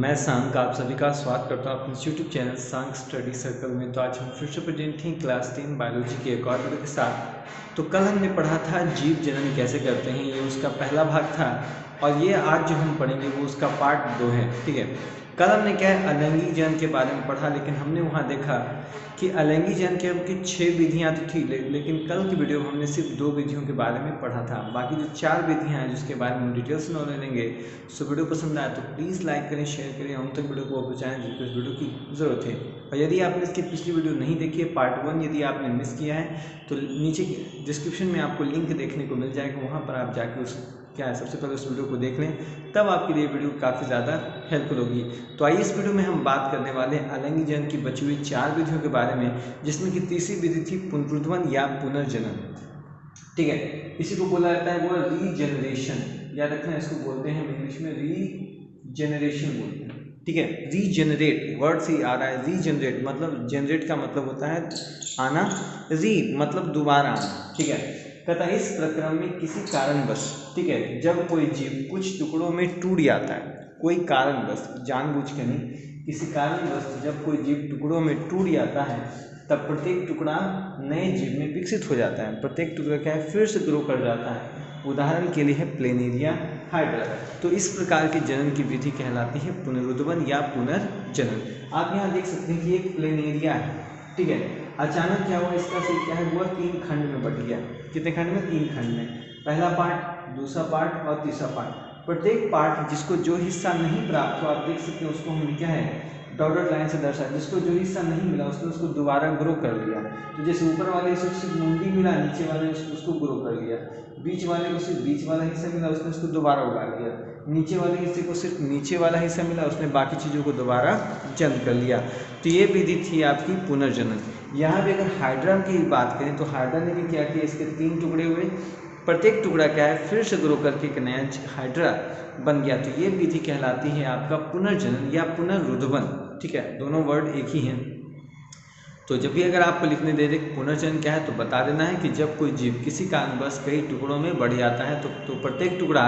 मैं सांक आप सभी का स्वागत करता हूँ अपने यूट्यूब चैनल सांक स्टडी सर्कल में। तो आज हम फिर से प्रेजेंट हैं क्लास 10 बायोलॉजी के एक और वीडियो के साथ। तो कल हमने पढ़ा था जीव जनन कैसे करते हैं, ये उसका पहला भाग था और ये आज जो हम पढ़ेंगे वो उसका पार्ट 2 है। ठीक है, कल हमने क्या है अलैंगिक जनन के बारे में पढ़ा, लेकिन हमने वहाँ देखा कि अलैंगिक जनन के हमकी 6 विधियाँ तो थी, लेकिन कल की वीडियो में हमने सिर्फ 2 विधियों के बारे में पढ़ा था। बाकी जो 4 विधियाँ हैं जिसके बारे में हम डिटेल से नॉलेज लेंगे। सो वीडियो पसंद आया तो प्लीज़ लाइक करें, शेयर करें, हम तक वीडियो को पहुँचाएं जिनको इस वीडियो की ज़रूरत है। और यदि आपने इसकी पिछली वीडियो नहीं देखी है पार्ट 1, यदि आपने मिस किया है तो नीचे डिस्क्रिप्शन में आपको लिंक देखने को मिल जाएगा, वहाँ पर आप जाके उस क्या है सबसे पहले उस वीडियो को देख लें, तब आपके लिए वीडियो काफ़ी ज़्यादा हेल्पफुल होगी। तो आइए इस वीडियो में हम बात करने वाले हैं अलैंगिक जनन की बची हुई 4 विधियों के बारे में, जिसमें कि तीसरी विधि थी पुनरुत्वन या पुनर्जनन। ठीक है, इसी को बोला जाता है वो रीजनरेशन, याद रखना इसको बोलते हैं इंग्लिश में रीजनरेशन बोलते हैं। ठीक है, रीजनरेट वर्ड से आ रहा है, रीजनरेट मतलब जनरेट का मतलब होता है आना, री मतलब दोबारा आना। ठीक है, कहता है इस प्रक्रम में किसी कारणवश, ठीक है, जब कोई जीव कुछ टुकड़ों में टूट जाता है, कोई कारणवश जानबूझ के नहीं, किसी कारणवश जब कोई जीव टुकड़ों में टूट जाता है तब प्रत्येक टुकड़ा नए जीव में विकसित हो जाता है। प्रत्येक टुकड़ा क्या है फिर से ग्रो कर जाता है। उदाहरण के लिए है प्लेनेरिया हाइड्रा। तो इस प्रकार की जनन की विधि कहलाती है पुनरुत्वन या पुनर्जनन। आप यहाँ देख सकते हैं कि एक प्लेनेरिया है। ठीक है, अचानक क्या हुआ, इसका से क्या है हुआ 3 खंड में बट गया। कितने खंड में? 3 खंड में। पहला पार्ट, दूसरा पार्ट और तीसरा पार्ट। प्रत्येक पार्ट जिसको जो हिस्सा नहीं प्राप्त हुआ, आप देख सकते हैं उसको हम क्या है डॉटेड लाइन से दर्शाया। जिसको जो हिस्सा नहीं मिला उसने उसको दोबारा ग्रो कर लिया। तो जैसे ऊपर वाले हिस्से को सिर्फ मुंडी मिला, नीचे वाले उसको ग्रो कर लिया। बीच वाले को सिर्फ बीच वाला हिस्सा मिला, उसने उसको दोबारा उगा लिया। नीचे वाले हिस्से को सिर्फ नीचे वाला हिस्सा मिला, उसने बाकी चीज़ों को दोबारा जन्म कर लिया। तो ये विधि थी आपकी पुनर्जनन। यहाँ पे अगर हाइड्रा की बात करें तो हाइड्रा ने भी क्या किया, इसके 3 टुकड़े हुए, प्रत्येक टुकड़ा क्या है फिर से ग्रो करके एक नया हाइड्रा बन गया। तो ये विधि कहलाती है आपका पुनर्जनन या पुनरुत्वन। ठीक है, दोनों वर्ड एक ही हैं। तो जब भी अगर आपको लिखने दे दे पुनर्जनन क्या है तो बता देना है कि जब कोई जीव किसी कारणवश कई टुकड़ों में बढ़ जाता है तो प्रत्येक टुकड़ा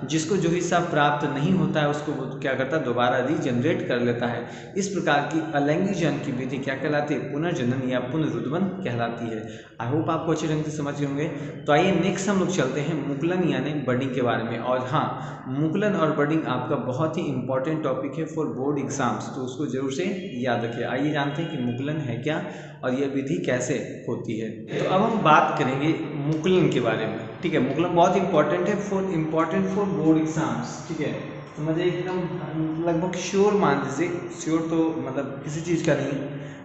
जिसको जो हिस्सा प्राप्त नहीं होता है उसको वो क्या करता है दोबारा रीजनरेट कर लेता है। इस प्रकार की अलैंगिक जनन की विधि क्या कहलाती है? पुनर्जनन या पुनरुत्वन कहलाती है। आई होप आपको अच्छे ढंग से समझ गए होंगे। तो आइए नेक्स्ट हम लोग चलते हैं मुकुलन यानी बडिंग के बारे में। और हाँ, मुकुलन और बडिंग आपका बहुत ही इंपॉर्टेंट टॉपिक है फॉर बोर्ड एग्जाम्स, तो उसको जरूर से याद रखिए। आइए जानते हैं कि मुकुलन है क्या और यह विधि कैसे होती है। तो अब हम बात करेंगे मुकुलन के बारे में। ठीक है, मुकुलन बहुत इंपॉर्टेंट है फॉर बोर्ड एग्जाम्स। ठीक है, समझिए एकदम लगभग श्योर मान लीजिए, श्योर तो मतलब किसी चीज़ का नहीं,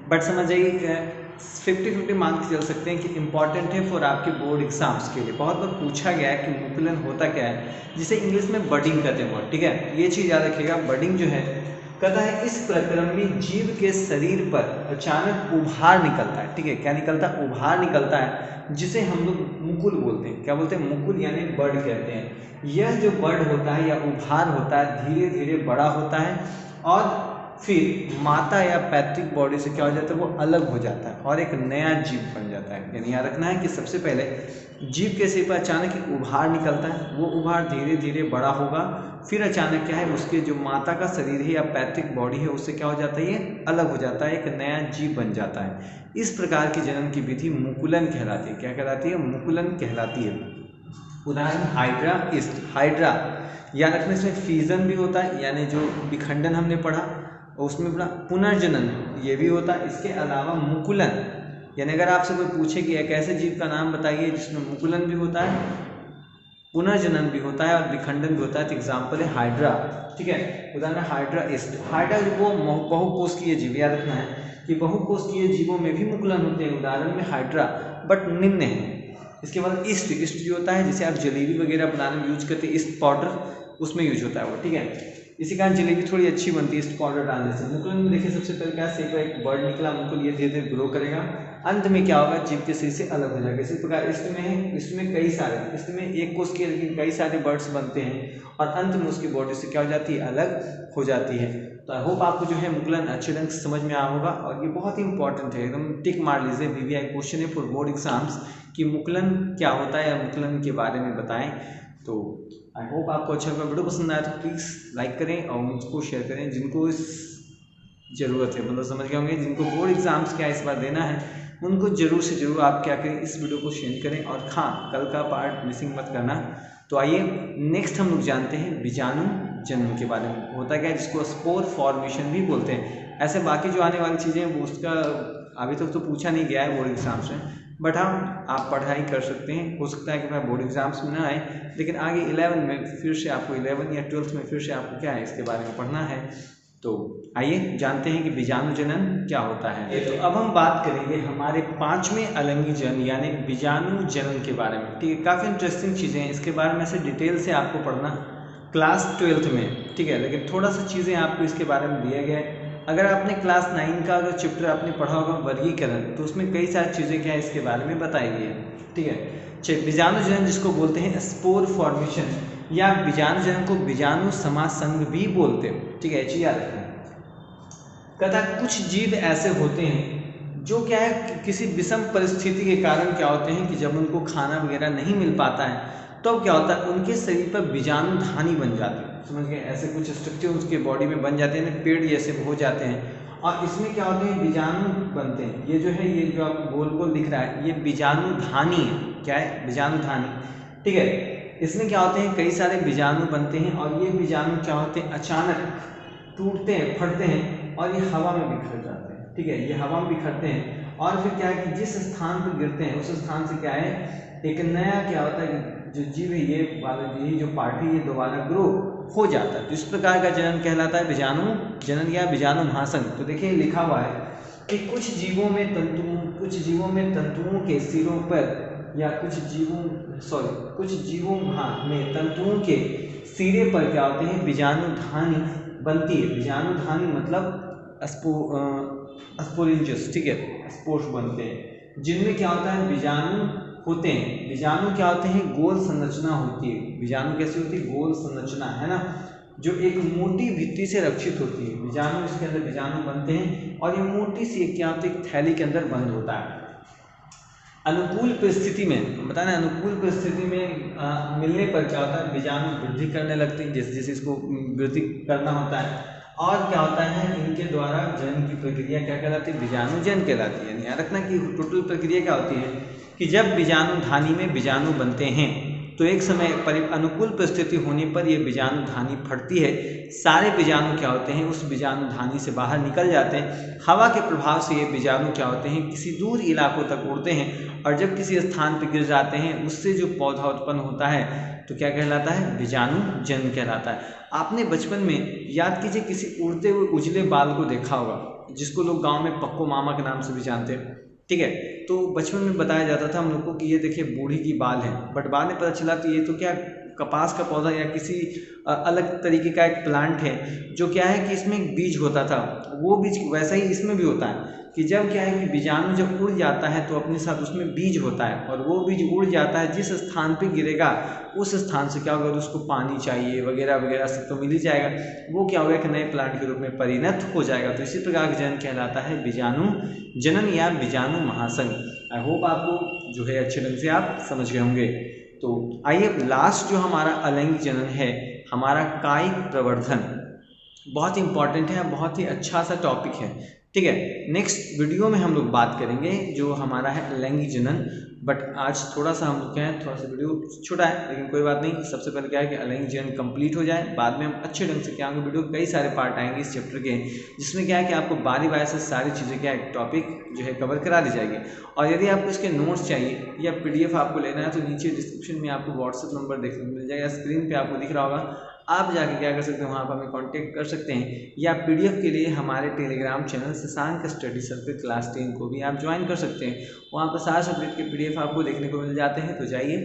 बट समझ जाइए 50-50 मान के चल सकते हैं कि इंपॉर्टेंट है फॉर आपके बोर्ड एग्जाम्स के लिए। बहुत बार पूछा गया है कि मुकुलन होता क्या है, जिसे इंग्लिश में बडिंग कहते हैं। ठीक है, ये चीज़ याद रखिएगा। बडिंग जो है कहता है इस प्रक्रम में जीव के शरीर पर अचानक उभार निकलता है। ठीक है, क्या निकलता है? उभार निकलता है, जिसे हम लोग मुकुल बोलते हैं। क्या बोलते हैं? मुकुल यानी बर्ड कहते हैं। यह जो बर्ड होता है या उभार होता है धीरे धीरे बड़ा होता है और फिर माता या पैतृक बॉडी से क्या हो जाता है वो अलग हो जाता है और एक नया जीव बन जाता है। यानी याद रखना है कि सबसे पहले जीव के शरीर पर अचानक एक उभार निकलता है, वो उभार धीरे धीरे बड़ा होगा, फिर अचानक क्या है उसके जो माता का शरीर है या पैतृक बॉडी है उससे क्या हो जाता है ये अलग हो जाता है, एक नया जीव बन जाता है। इस प्रकार की जनन की विधि मुकुलन कहलाती है। क्या कहलाती है? मुकुलन कहलाती है। उदाहरण हाइड्रा ईस्ट। हाइड्रा याद रखना, इसमें फीजन भी होता है यानी जो विखंडन हमने पढ़ा उसमें पढ़ा, पुनर्जनन ये भी होता है। इसके अलावा मुकुलन यानी अगर आपसे कोई पूछे कि एक ऐसे जीव का नाम बताइए जिसमें मुकुलन भी होता है, पुनर्जनन भी होता है और विखंडन भी होता है, तो एग्जाम्पल है हाइड्रा। ठीक है, उदाहरण हाइड्रा ईस्ट। हाइड्रा वो बहुकोष्ठीय जीव, याद रखना है कि बहुकोष्ठीय जीवों में भी मुकुलन होते हैं। उदाहरण में हाइड्रा, बट निम्न है। इसके बाद ईस्ट जो होता है जिसे आप जलेबी वगैरह बनाने में यूज करते हैं, ईस्ट पाउडर उसमें यूज होता है वो। ठीक है, इसी कारण जलेबी थोड़ी अच्छी बनती है ईस्ट पाउडर डालने से। मुकुलन में देखिए सबसे पहले क्या सेप एक बर्ड निकला, मुकुल ये धीरे धीरे ग्रो करेगा, अंत में क्या होगा जीव के शरीर से अलग हो जाएगा। इसी प्रकार ईस्ट में है, इसमें कई सारे, इसमें एक कोष के लेकिन कई सारे बर्ड्स बनते हैं और अंत में उसकी बॉडी से क्या हो जाती है अलग हो जाती है। तो आई होप आपको जो है मुकुलन अच्छे ढंग से समझ में आया होगा और ये बहुत ही इंपॉर्टेंट है, एकदम टिक मार लीजिए। VVI क्वेश्चन है फॉर बोर्ड एग्जाम्स कि मुकुलन क्या होता है या मुकुलन के बारे में बताएं। तो आई होप आपको अच्छा लगा। वीडियो पसंद आया तो प्लीज़ लाइक करें और मुझको शेयर करें जिनको इस ज़रूरत है, मतलब समझ गए होंगे जिनको बोर्ड एग्जाम्स क्या इस बार देना है, उनको ज़रूर से ज़रूर आप क्या करें, इस वीडियो को शेयर करें। और हाँ, कल का पार्ट मिसिंग मत करना। तो आइए नेक्स्ट हम लोग जानते हैं बीजाणु जन्म के बारे में। होता क्या है, जिसको स्पोर फॉर्मेशन भी बोलते हैं। ऐसे बाकी जो आने वाली चीज़ें हैं वो उसका अभी तक तो पूछा नहीं गया है बोर्ड एग्जाम्स में, बट हाँ आप पढ़ाई कर सकते हैं। हो सकता है कि मैं बोर्ड एग्जाम्स में ना आए, लेकिन आगे 11 में फिर से आपको 11 या 12th में फिर से आपको क्या है इसके बारे में पढ़ना है। तो आइए जानते हैं कि बीजाणु जनन क्या होता है। तो अब हम बात करेंगे हमारे 5वें अलैंगिक जनन यानी बीजाणु जनन के बारे में। ठीक है, काफ़ी इंटरेस्टिंग चीज़ें हैं, इसके बारे में से डिटेल से आपको पढ़ना क्लास 12th में। ठीक है, लेकिन थोड़ा सा चीज़ें आपको इसके बारे में दिया गया है। अगर आपने क्लास 9 का अगर चैप्टर आपने पढ़ा होगा वर्गीकरण, तो उसमें कई सारी चीज़ें क्या है इसके बारे में बताई गई है। ठीक है, बीजाणु जनन जिसको बोलते हैं स्पोर फॉर्मेशन, या बीजाणु जनन को बीजाणु समासंग भी बोलते हैं। ठीक है, चीज़ याद रखना। कहता कुछ जीव ऐसे होते हैं जो क्या है किसी विषम परिस्थिति के कारण क्या होते हैं कि जब उनको खाना वगैरह नहीं मिल पाता है तो क्या होता है उनके शरीर पर बीजाणु धानी बन जाती है। समझ गए, ऐसे कुछ स्ट्रक्चर उसके बॉडी में बन जाते हैं, पेड़ जैसे हो जाते हैं। और इसमें क्या होते हैं, बीजाणु बनते हैं। ये जो है, ये जो आप गोल गोल दिख रहा है, ये बीजाणु धानी है। क्या है, बीजाणु धानी। ठीक है, इसमें क्या होते हैं कई सारे बीजाणु बनते हैं, और ये बीजाणु क्या होते हैं अचानक टूटते हैं, फटते हैं और ये हवा में बिखर जाते हैं। ठीक है, ये हवा में बिखरते हैं और फिर क्या है कि जिस स्थान पर गिरते हैं उस स्थान से क्या है एक नया क्या होता है जो जीव है, ये वाला जो पार्ट है, ये दोबारा ग्रो हो जाता है। तो इस प्रकार का जनन कहलाता है बीजाणु जनन या बीजाणु महासंग। तो देखिए लिखा हुआ है कि कुछ जीवों में तंतुओं के सिरों पर, या कुछ जीवों में तंतुओं के सिरे पर क्या होते हैं बीजाणु धानी बनती है। बीजाणु धानी मतलब स्पोरेंजस। ठीक है, स्पोर्स बनते हैं जिनमें क्या होता है बीजाणु होते हैं। बीजाणु क्या होते हैं, गोल संरचना होती है। बीजाणु कैसी होती है, गोल संरचना, है ना, जो एक मोटी भित्ति से रक्षित होती है। बीजाणु, इसके अंदर बीजाणु बनते हैं और ये मोटी सी क्या होती है थैली के अंदर बंद होता है। अनुकूल परिस्थिति में बताना, अनुकूल परिस्थिति में मिलने पर क्या होता है बीजाणु वृद्धि करने लगते हैं, जैसे जैसे इसको वृद्धि करना होता है। और क्या होता है इनके द्वारा जनन की प्रक्रिया क्या कहलाती है, बीजाणु जनन कहलाती है। याद रखना कि टोटल प्रक्रिया क्या होती है कि जब बीजाणु धानी में बीजाणु बनते हैं तो एक समय पर अनुकूल परिस्थिति होने पर यह बीजाणु धानी फटती है। सारे बीजाणु क्या होते हैं उस बीजाणु धानी से बाहर निकल जाते हैं। हवा के प्रभाव से ये बीजाणु क्या होते हैं किसी दूर इलाकों तक उड़ते हैं, और जब किसी स्थान पर गिर जाते हैं उससे जो पौधा उत्पन्न होता है तो क्या कहलाता है, बीजाणु जनन कहलाता है। आपने बचपन में याद कीजिए किसी उड़ते हुए उजले बाल को देखा होगा, जिसको लोग गाँव में पक्को मामा के नाम से भी जानते हैं। ठीक है, तो बचपन में बताया जाता था हम लोग को कि ये देखिए बूढ़ी की बाल है, बट बाद में पता चला तो ये तो क्या कपास का पौधा या किसी अलग तरीके का एक प्लांट है, जो क्या है कि इसमें एक बीज होता था। वो बीज वैसा ही इसमें भी होता है कि जब क्या है कि बीजाणु जब उड़ जाता है तो अपने साथ उसमें बीज होता है, और वो बीज उड़ जाता है जिस स्थान पे गिरेगा उस स्थान से क्या होगा, उसको पानी चाहिए वगैरह वगैरह सब तो मिल ही जाएगा, वो क्या होगा कि नए प्लांट के रूप में परिणत हो जाएगा। तो इसी प्रकार का जनन कहलाता है बीजाणु जनन या बीजाणु महासंग। आई होप आपको जो है अच्छे ढंग से आप समझ गए होंगे। तो आइए लास्ट जो हमारा अलैंगिक जनन है, हमारा कायिक प्रवर्धन, बहुत ही इंपॉर्टेंट है, बहुत ही अच्छा सा टॉपिक है। ठीक है, नेक्स्ट वीडियो में हम लोग बात करेंगे जो हमारा है अलैंगिक जनन। बट आज थोड़ा सा हम लोग क्या है, थोड़ा सा वीडियो छोटा है, लेकिन कोई बात नहीं। सबसे पहले क्या है कि अलैंगिक जनन कंप्लीट हो जाए, बाद में हम अच्छे ढंग से क्या होंगे, वीडियो कई सारे पार्ट आएंगे इस चैप्टर के, जिसमें क्या है कि आपको बारी बारी से सारी चीज़ें क्या है टॉपिक जो है कवर करा दी जाएगी। और यदि आपको इसके नोट्स चाहिए या PDF आपको लेना है तो नीचे डिस्क्रिप्शन में आपको व्हाट्सएप नंबर देखने को मिल जाएगा, स्क्रीन पर आपको दिख रहा होगा। आप जाके क्या कर सकते हैं, वहाँ पर हमें कांटेक्ट कर सकते हैं, या PDF के लिए हमारे Telegram channel Shashank study circle class 10 को भी आप ज्वाइन कर सकते हैं। वहाँ पर सारे सब्जेक्ट के PDF आपको देखने को मिल जाते हैं। तो जाइए,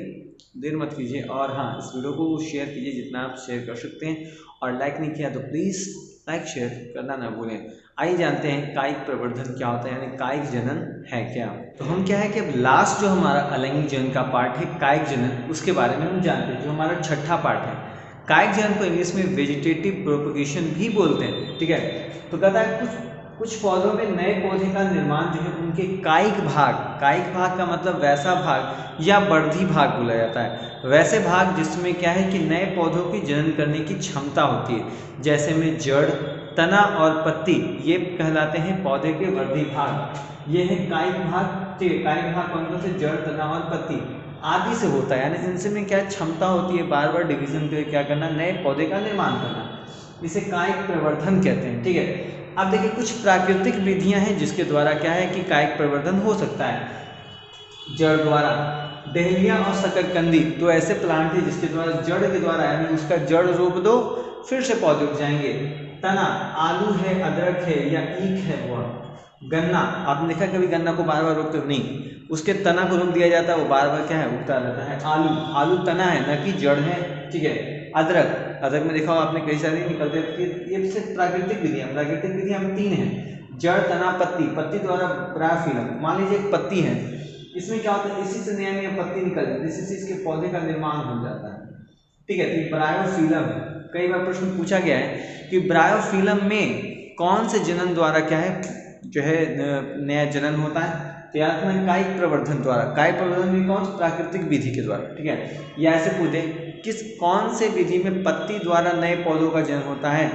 देर मत कीजिए, और हाँ इस वीडियो को शेयर कीजिए जितना आप शेयर कर सकते हैं, और लाइक नहीं किया तो प्लीज़ लाइक शेयर करना ना भूलें। आइए जानते हैं कायिक प्रवर्धन क्या होता है, यानी कायिक जनन है क्या। तो हम क्या है कि अब लास्ट जो हमारा अलैंगिक जनन का पार्ट है कायिक जनन, उसके बारे में हम जानते हैं, जो हमारा छठा पार्ट है। कायिक जनन को इंग्लिश में वेजिटेटिव प्रोपगेशन भी बोलते हैं। ठीक है, तो कहता है कुछ कुछ पौधों में नए पौधे का निर्माण जो है उनके कायिक भाग का मतलब वैसा भाग या बढ़ती भाग बोला जाता है, वैसे भाग जिसमें क्या है कि नए पौधों की जनन करने की क्षमता होती है। जैसे में जड़, तना और पत्ती, ये कहलाते हैं पौधे के वृद्धि भाग। ये है कायिक भाग। ठीक है, कायिक भाग कौन कौन से? जड़, तना और पत्ती आदि से होता है, यानी इनसे में क्या क्षमता होती है बार बार डिवीजन करके क्या करना, नए पौधे का निर्माण करना। इसे कायिक प्रवर्धन कहते हैं। ठीक है, अब देखिए कुछ प्राकृतिक विधियां हैं जिसके द्वारा क्या है कि कायिक प्रवर्धन हो सकता है। जड़ द्वारा, डहेलिया और शकरकंदी तो ऐसे प्लांट है जिसके द्वारा जड़ के द्वारा यानी उसका जड़ रोप दो फिर से पौधे उग जाएंगे। तना, आलू है, अदरक है या ईख है। वह गन्ना, आपने देखा कभी गन्ना को बार बार रोकते हो? नहीं, उसके तना को रोक दिया जाता है, वो बार बार क्या है उगता रहता है। आलू तना है न कि जड़ है। ठीक है, अदरक में देखा हो आपने कई सारे निकलते हैं। ये सिर्फ प्राकृतिक विधियां में 3 हैं, जड़, तना, पत्ती द्वारा ब्रायोफिलम। मान लीजिए एक पत्ती है, इसमें क्या होता है, इसी से नया पत्ती निकल जाती है, इसी से इसके पौधे का निर्माण हो जाता है। ठीक है, तो ब्रायोफिलम, कई बार प्रश्न पूछा गया है कि ब्रायोफिलम में कौन से जनन द्वारा क्या है जो है नया जनन होता है? तो याद रखना कायिक प्रवर्धन द्वारा। कायिक प्रवर्धन में कौन? प्राकृतिक विधि के द्वारा। ठीक है, या ऐसे पूछे कौन से विधि में पत्ती द्वारा नए पौधों का जन्म होता है?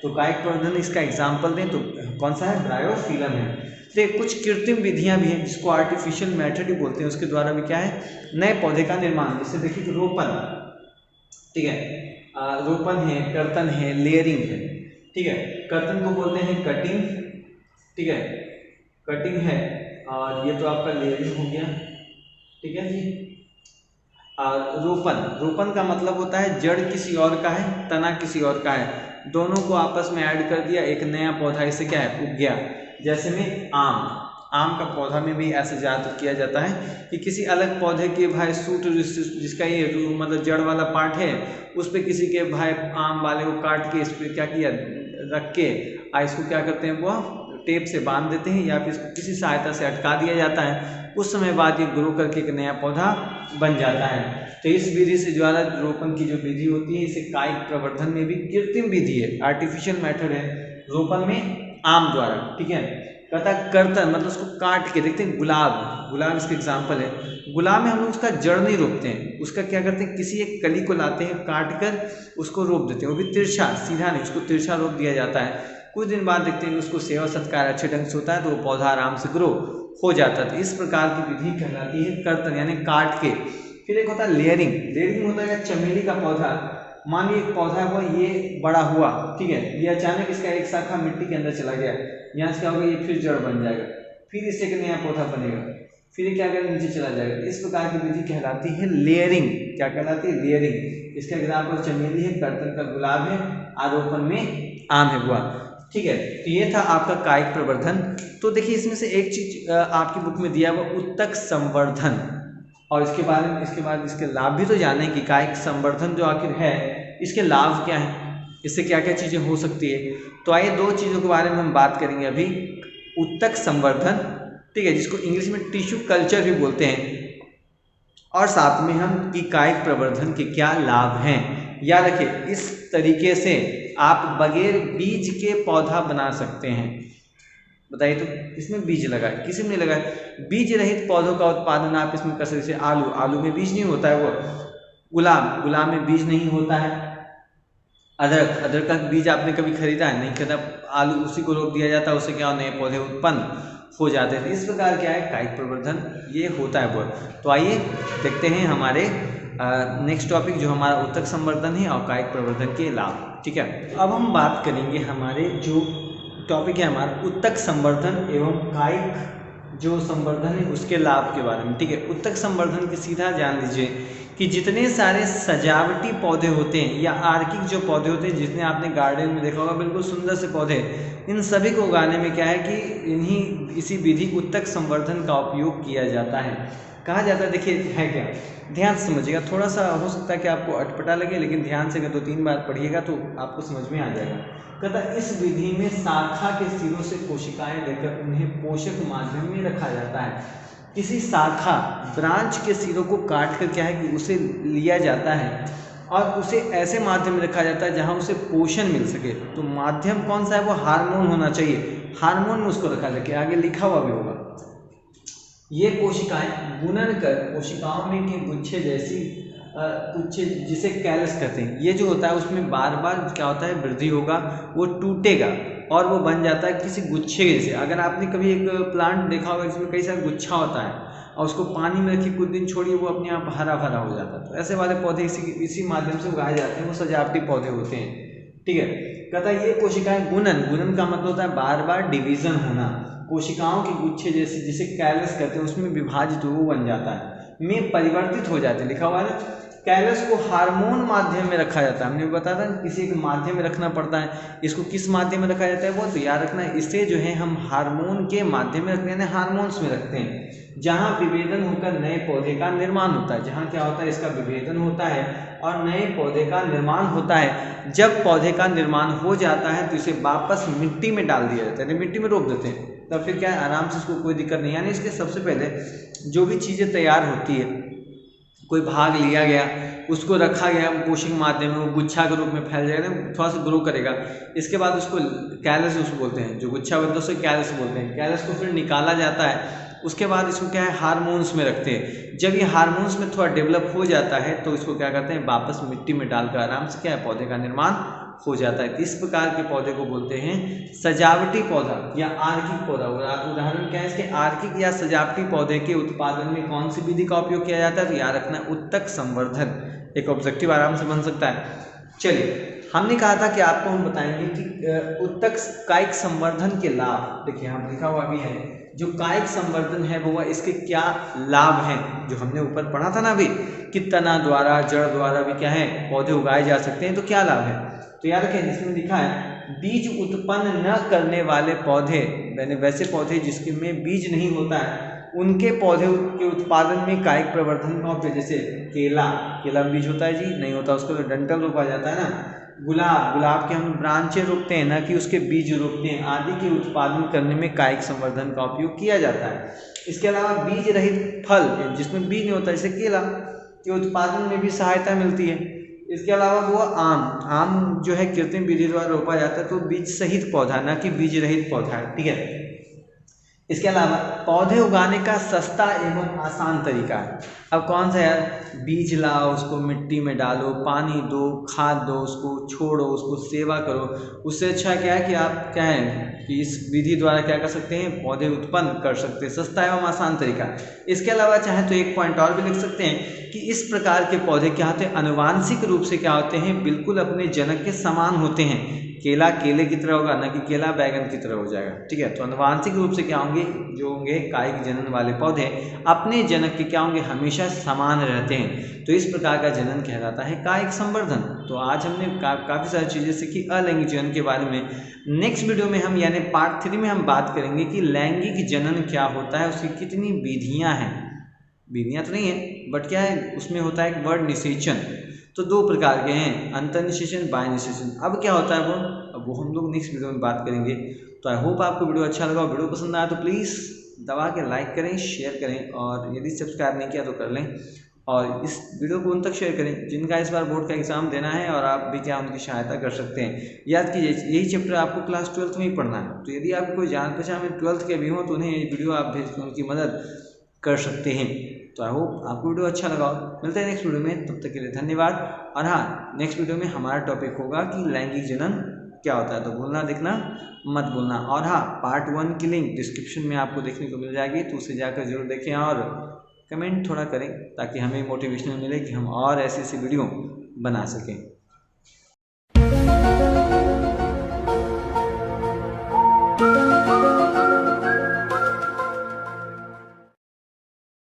तो कायिक प्रवर्धन इसका एग्जाम्पल दें तो कौन सा है? ब्रायोफिलम है। तो कुछ कृत्रिम विधियां भी हैं जिसको आर्टिफिशियल मेथड ही बोलते हैं, उसके द्वारा भी क्या है नए पौधे का निर्माण। जैसे देखिए रोपण, ठीक है, रोपण है, कर्तन है, लेयरिंग है। ठीक है, कर्तन को बोलते हैं कटिंग। ठीक है, कटिंग है, और ये तो आपका लेयरिंग हो गया। ठीक है जी। रोपण का मतलब होता है जड़ किसी और का है, तना किसी और का है, दोनों को आपस में ऐड कर दिया, एक नया पौधा इससे क्या है उग गया। जैसे में आम का पौधा में भी ऐसे ज़्यादातर किया जाता है कि किसी अलग पौधे के भाई सूट जिसका ये मतलब जड़ वाला पार्ट है उस पर किसी के भाई आम वाले को काट के इस पर क्या किया रख के इसको क्या करते हैं वो टेप से बांध देते हैं या फिर इसको किसी सहायता से अटका दिया जाता है। कुछ समय बाद ये ग्रो करके एक नया पौधा बन जाता है। तो इस विधि से ज्वाला रोपण की जो विधि होती है इसे कायिक प्रवर्धन में भी कृत्रिम विधि है, आर्टिफिशियल मेथड है रोपण में आम द्वारा। ठीक है, कहता कर्तन मतलब उसको काट के देखते हैं। गुलाब इसका एग्जाम्पल है। गुलाब में हम लोग उसका जड़ नहीं रोपते हैं, उसका क्या करते हैं किसी एक कली को लाते हैं काट कर उसको रोप देते हैं, वो भी तिरछा, सीधा नहीं, उसको तिरछा रोप दिया जाता है। कुछ दिन बाद देखते हैं उसको सेवा सत्कार अच्छे ढंग से होता है तो वो पौधा आराम से ग्रो हो जाता है। तो इस प्रकार की विधि कहलाती है कर्तन यानी काट के। फिर एक होता है लेयरिंग होता है चमेली का पौधा। मान लीजिए एक पौधा है वो ये बड़ा हुआ, ठीक है, ये अचानक इसका एक शाखा मिट्टी के अंदर चला गया, यहाँ से क्या होगा ये फिर जड़ बन जाएगा, फिर इससे एक नया पौधा बनेगा, फिर क्या करेगा नीचे चला जाएगा। इस प्रकार की विधि कहलाती है लेयरिंग। क्या कहलाती है? लेयरिंग। इसका एग्जाम्पल चमेली है, कर्तन का गुलाब है, आरोपण में आम है हुआ। ठीक है, तो ये था आपका कायिक प्रवर्धन। तो देखिए इसमें से एक चीज आपकी बुक में दिया हुआ उत्तक संवर्धन, और इसके बाद इसके लाभ भी तो जाने कि कायिक संवर्धन जो आखिर है इसके लाभ क्या है, इससे क्या क्या चीज़ें हो सकती है। तो आइए 2 चीज़ों के बारे में हम बात करेंगे अभी। उत्तक संवर्धन, ठीक है, जिसको इंग्लिश में टिश्यू कल्चर भी बोलते हैं, और साथ में हम कि कायिक प्रवर्धन के क्या लाभ हैं। याद रखिए इस तरीके से आप बगैर बीज के पौधा बना सकते हैं। बताइए तो इसमें बीज लगा है, किसी में नहीं लगा है। बीज रहित पौधों का उत्पादन आप इसमें कर सकते। जैसे आलू में बीज नहीं होता है, वो गुलाब में बीज नहीं होता है। अदरक का बीज आपने कभी खरीदा है? नहीं खरीदा। आलू उसी को रोप दिया जाता है, उससे क्या नए पौधे उत्पन्न हो जाते हैं। इस प्रकार क्या है कायिक प्रवर्धन ये होता है बहुत। तो आइए देखते हैं हमारे नेक्स्ट टॉपिक जो हमारा उत्तक संवर्धन है और कायिक प्रवर्धन के लाभ। ठीक है, अब हम बात करेंगे हमारे जो टॉपिक है हमारा उत्तक संवर्धन एवं कायिक जो संवर्धन है उसके लाभ के बारे में। ठीक है, उत्तक संवर्धन के सीधा जान लीजिए कि जितने सारे सजावटी पौधे होते हैं या आर्किक जो पौधे होते हैं जितने आपने गार्डन में देखा होगा बिल्कुल सुंदर से पौधे, इन सभी को उगाने में क्या है कि इसी विधि उत्तक संवर्धन का उपयोग किया जाता है। कहा जाता है, देखिए है क्या, ध्यान से समझिएगा, थोड़ा सा हो सकता है कि आपको अटपटा लगे लेकिन ध्यान से अगर 2-3 बार पढ़िएगा तो आपको समझ में आ जाएगा। कहता इस विधि में शाखा के सिरों से कोशिकाएं लेकर उन्हें पोषक माध्यम में रखा जाता है। किसी शाखा ब्रांच के सिरों को काट कर क्या है कि उसे लिया जाता है और उसे ऐसे माध्यम में रखा जाता है जहां उसे पोषण मिल सके। तो माध्यम कौन सा है? वो हार्मोन होना चाहिए। हार्मोन में उसको रखा जाके, आगे लिखा हुआ भी होगा। ये कोशिकाएं गुणन कर कोशिकाओं में के गुच्छे जैसी गुच्छे जिसे कैलस कहते हैं, ये जो होता है उसमें बार बार क्या होता है वृद्धि होगा, वो टूटेगा और वो बन जाता है किसी गुच्छे जैसे। अगर आपने कभी एक प्लांट देखा होगा जिसमें कई सारे गुच्छा होता है और उसको पानी में रखी कुछ दिन छोड़िए वो अपने आप हरा भरा हो जाता है, तो ऐसे वाले पौधे इसी माध्यम से उगाए जाते हैं, वो सजावटी पौधे होते हैं। ठीक है, कहता है ये कोशिकाएं गुणन का मतलब होता है बार बार डिवीजन होना, कोशिकाओं के गुच्छे जैसे जिसे कैलस कहते हैं उसमें विभाजित वो बन जाता है, में परिवर्तित हो जाते हैं, लिखा हुआ है ना। कैलस को हार्मोन माध्यम में रखा जाता है, हमने बताया था किसी एक माध्यम में रखना पड़ता है, इसको किस माध्यम में रखा जाता है वो तो याद रखना है। इसे जो है हम हार्मोन के माध्यम में रखते हैं, हार्मोन्स में रखते हैं, जहाँ विभेदन होकर नए पौधे का निर्माण होता है, जहाँ क्या होता है इसका विभेदन होता है और नए पौधे का निर्माण होता है। जब पौधे का निर्माण हो जाता है तो इसे वापस मिट्टी में डाल दिया जाता है, मिट्टी में रोप देते हैं, तब फिर क्या है आराम से इसको कोई दिक्कत नहीं। यानी इसके सबसे पहले जो भी चीज़ें तैयार होती है, कोई भाग लिया गया, उसको रखा गया पोषक माध्यम में, वो गुच्छा के रूप में फैल जाएगा, थोड़ा सा ग्रो करेगा, इसके बाद उसको कैलस उसको बोलते हैं, जो गुच्छा बनता है उसे कैलस बोलते हैं। कैलस को फिर निकाला जाता है, उसके बाद इसको क्या है हार्मोन्स में रखते हैं। जब ये हार्मोन्स में थोड़ा डेवलप हो जाता है तो इसको क्या करते हैं वापस मिट्टी में डालकर आराम से क्या है पौधे का निर्माण हो जाता है। इस प्रकार के पौधे को बोलते हैं सजावटी पौधा या आर्किक पौधा। उदाहरण क्या है इसके, आर्किक या सजावटी पौधे के उत्पादन में कौन सी विधि का उपयोग किया जाता है, तो याद रखना उत्तक संवर्धन, एक ऑब्जेक्टिव आराम से बन सकता है। चलिए, हमने कहा था कि आपको हम बताएंगे कि उत्तक कायिक संवर्धन के लाभ, देखिए यहाँ लिखा हुआ भी है, जो कायिक संवर्धन है वो इसके क्या लाभ हैं, जो हमने ऊपर पढ़ा था ना अभी कि तना द्वारा जड़ द्वारा भी क्या है पौधे उगाए जा सकते हैं, तो क्या लाभ है। तो याद रखें जिसमें लिखा है बीज उत्पन्न न करने वाले पौधे, यानी वैसे पौधे जिसके में बीज नहीं होता है उनके पौधे के उत्पादन में कायिक प्रवर्धन का उपयोग, जैसे केला में बीज होता है जी, नहीं होता, उसको तो डंठल रोपा जाता है ना। गुलाब के हम ब्रांचें रोपते हैं ना कि उसके बीज रोपते हैं, आदि के उत्पादन करने में कायिक संवर्धन का उपयोग किया जाता है। इसके अलावा बीज रहित फल जिसमें बीज नहीं होता, जैसे केला के उत्पादन में भी सहायता मिलती है। इसके अलावा वो आम जो है कृत्रिम विधि द्वारा रोपा जाता है, तो बीज सहित पौधा ना कि बीज रहित पौधा है। ठीक है, इसके अलावा पौधे उगाने का सस्ता एवं आसान तरीका है। अब कौन सा यार, बीज लाओ, उसको मिट्टी में डालो, पानी दो, खाद दो, उसको छोड़ो, उसको सेवा करो, उससे अच्छा क्या है कि आप क्या है कि इस विधि द्वारा क्या कर सकते हैं पौधे उत्पन्न कर सकते हैं, सस्ता एवं आसान तरीका। इसके अलावा चाहे तो एक पॉइंट और भी लिख सकते हैं कि इस प्रकार के पौधे क्या होते हैं अनुवांशिक रूप से क्या होते हैं बिल्कुल अपने जनक के समान होते हैं। केला केले की तरह होगा ना कि केला बैगन की तरह हो जाएगा। ठीक है, तो अनुवांशिक रूप से क्या होंगे, जो होंगे कायिक जनन वाले पौधे अपने जनक के क्या होंगे हमेशा समान रहते हैं, तो इस प्रकार का जनन कहलाता है कायिक संवर्धन। तो आज हमने काफ़ी सारी चीज़ें सीखी अलैंगिक जनन के बारे में। नेक्स्ट वीडियो में हम यानी पार्ट 3 में हम बात करेंगे कि लैंगिक जनन क्या होता है, उसकी कितनी विधियाँ हैं, विधियाँ तो नहीं है बट क्या है उसमें होता है एक वर्ड निषेचन, तो 2 प्रकार के हैं, अंतर निषेचन, बाह्य निषेचन। अब क्या होता है वो हम लोग नेक्स्ट वीडियो में बात करेंगे। तो आई होप आपको वीडियो अच्छा लगा, वीडियो पसंद आया तो प्लीज़ दबा के लाइक करें, शेयर करें, और यदि सब्सक्राइब नहीं किया तो कर लें, और इस वीडियो को उन तक शेयर करें जिनका इस बार बोर्ड का एग्जाम देना है और आप भी क्या उनकी सहायता कर सकते हैं। याद कीजिए यही चैप्टर आपको क्लास 12th में ही पढ़ना है, तो यदि आप कोई जान पहचान में 12th के भी हों तो उन्हें ये वीडियो आप भेज कर उनकी मदद कर सकते हैं। तो आई होप आपको वीडियो अच्छा लगा। मिलते हैं नेक्स्ट वीडियो में, तब तक के लिए धन्यवाद। और हाँ, नेक्स्ट वीडियो में हमारा टॉपिक होगा कि लैंगिक जनन क्या होता है, तो भूलना देखना मत भूलना। और हाँ, पार्ट 1 की लिंक डिस्क्रिप्शन में आपको देखने को मिल जाएगी, तो उसे जाकर जरूर देखें और कमेंट थोड़ा करें ताकि हमें मोटिवेशनल मिले कि हम और ऐसी वीडियो बना सकें।